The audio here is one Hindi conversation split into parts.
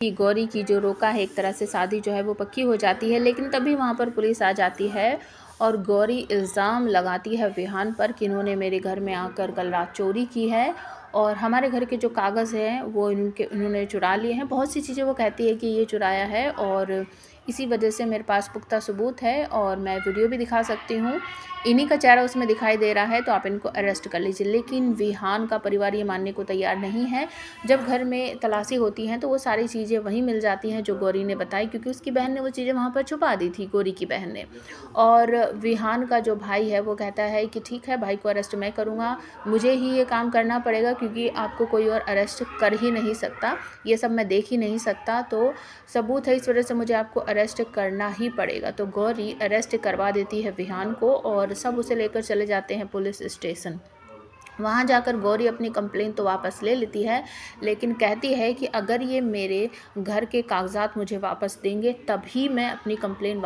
कि गौरी की जो रोका है एक तरह से शादी जो है वो पक्की हो जाती है, लेकिन तभी वहाँ पर पुलिस आ जाती है और गौरी इल्ज़ाम लगाती है विहान पर कि इन्होंने मेरे घर में आकर कल रात चोरी की है और हमारे घर के जो कागज़ हैं वो इन्होंने चुरा लिए हैं। बहुत सी चीज़ें वो कहती है कि ये चुराया है और इसी वजह से मेरे पास पुख्ता सबूत है और मैं वीडियो भी दिखा सकती हूँ। इन्हीं का चेहरा उसमें दिखाई दे रहा है, तो आप इनको अरेस्ट कर लीजिए। लेकिन विहान का परिवार ये मानने को तैयार नहीं है। जब घर में तलाशी होती हैं तो वो सारी चीज़ें वहीं मिल जाती हैं जो गौरी ने बताई, क्योंकि उसकी बहन ने वो चीज़ें वहाँ पर छुपा दी थी, गौरी की बहन ने। और विहान का जो भाई है वो कहता है कि ठीक है, भाई को अरेस्ट मैं करूँगा, मुझे ही ये काम करना पड़ेगा क्योंकि आपको कोई और अरेस्ट कर ही नहीं सकता, ये सब मैं देख ही नहीं सकता, तो सबूत है, इस वजह से मुझे आपको अरेस्ट करना ही पड़ेगा। तो गौरी अरेस्ट करवा देती है विहान को और सब उसे लेकर चले जाते हैं पुलिस स्टेशन। वहाँ जाकर गौरी अपनी कंप्लेंट तो वापस ले लेती है, लेकिन कहती है कि अगर ये मेरे घर के कागजात मुझे वापस देंगे तभी मैं अपनी कंप्लेंट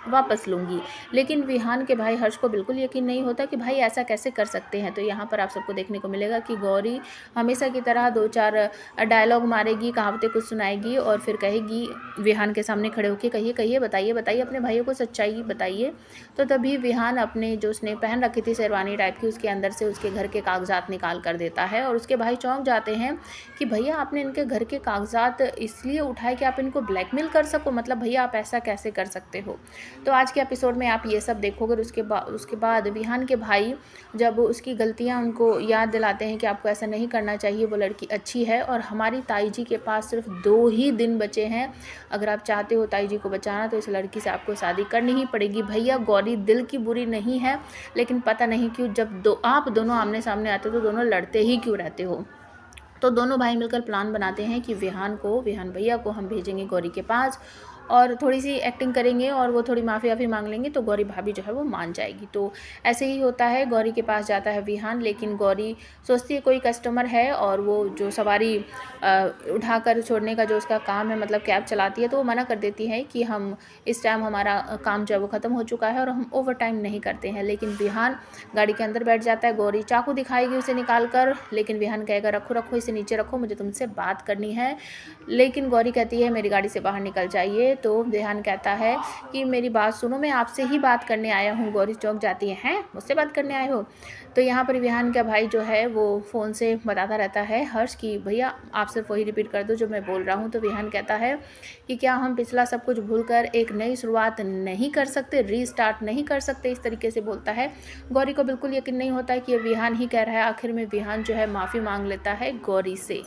वापस लूँगी। लेकिन विहान के भाई हर्ष को बिल्कुल यकीन नहीं होता कि भाई ऐसा कैसे कर सकते हैं। तो यहाँ पर आप सबको देखने को मिलेगा कि गौरी हमेशा की तरह 2-4 डायलॉग मारेगी, कहावतें कुछ सुनाएगी और फिर कहेगी विहान के सामने खड़े होकर, कहिए कहिए, बताइए बताइए, अपने भाइयों को सच्चाई बताइए। तो तभी विहान अपने जो उसने पहन रखी थी शेरवानी टाइप की, उसके अंदर से उसके घर के कागजात निकाल कर देता है और उसके भाई चौंक जाते हैं कि भैया आपने इनके घर के कागजात इसलिए उठाए कि आप इनको ब्लैकमेल कर सको, मतलब भैया आप ऐसा कैसे कर सकते हो। तो आज के एपिसोड में आप ये सब देखोगे। उसके बाद विहान के भाई जब उसकी गलतियां उनको याद दिलाते हैं कि आपको ऐसा नहीं करना चाहिए, वो लड़की अच्छी है और हमारी ताई जी के पास सिर्फ 2 ही दिन बचे हैं, अगर आप चाहते हो ताई जी को बचाना तो इस लड़की से आपको शादी करनी ही पड़ेगी। भैया गौरी दिल की बुरी नहीं है, लेकिन पता नहीं क्यों जब आप दोनों आमने सामने आते हो तो दोनों लड़ते ही क्यों रहते हो। तो दोनों भाई मिलकर प्लान बनाते हैं कि विहान भैया को हम भेजेंगे गौरी के पास और थोड़ी सी एक्टिंग करेंगे और वो थोड़ी माफ़ी मांग लेंगे तो गौरी भाभी जो है वो मान जाएगी। तो ऐसे ही होता है, गौरी के पास जाता है विहान, लेकिन गौरी सोचती है कोई कस्टमर है और वो जो सवारी उठाकर छोड़ने का जो उसका काम है, मतलब कैब चलाती है, तो वो मना कर देती है कि हम इस टाइम हमारा काम जो है वो ख़त्म हो चुका है और हम ओवर टाइम नहीं करते हैं। लेकिन विहान गाड़ी के अंदर बैठ जाता है, गौरी चाकू दिखाएगी उसे निकाल कर, लेकिन विहान कहेगा रखो रखो इसे नीचे रखो, मुझे तुमसे बात करनी है। लेकिन गौरी कहती है मेरी गाड़ी से बाहर निकल जाइए। तो विहान कहता है कि मेरी बात सुनो, मैं आपसे ही बात करने आया हूँ। गौरी चौंक जाती है, हैं मुझसे बात करने आए हो। तो यहाँ पर विहान का भाई जो है वो फ़ोन से बताता रहता है हर्ष की भैया आप सिर्फ वही रिपीट कर दो जो मैं बोल रहा हूँ। तो विहान कहता है कि क्या हम पिछला सब कुछ भूलकर एक नई शुरुआत नहीं कर सकते, रीस्टार्ट नहीं कर सकते, इस तरीके से बोलता है। गौरी को बिल्कुल यकीन नहीं होता है कि ये विहान ही कह रहा है। आखिर में विहान जो है माफ़ी मांग लेता है गौरी से।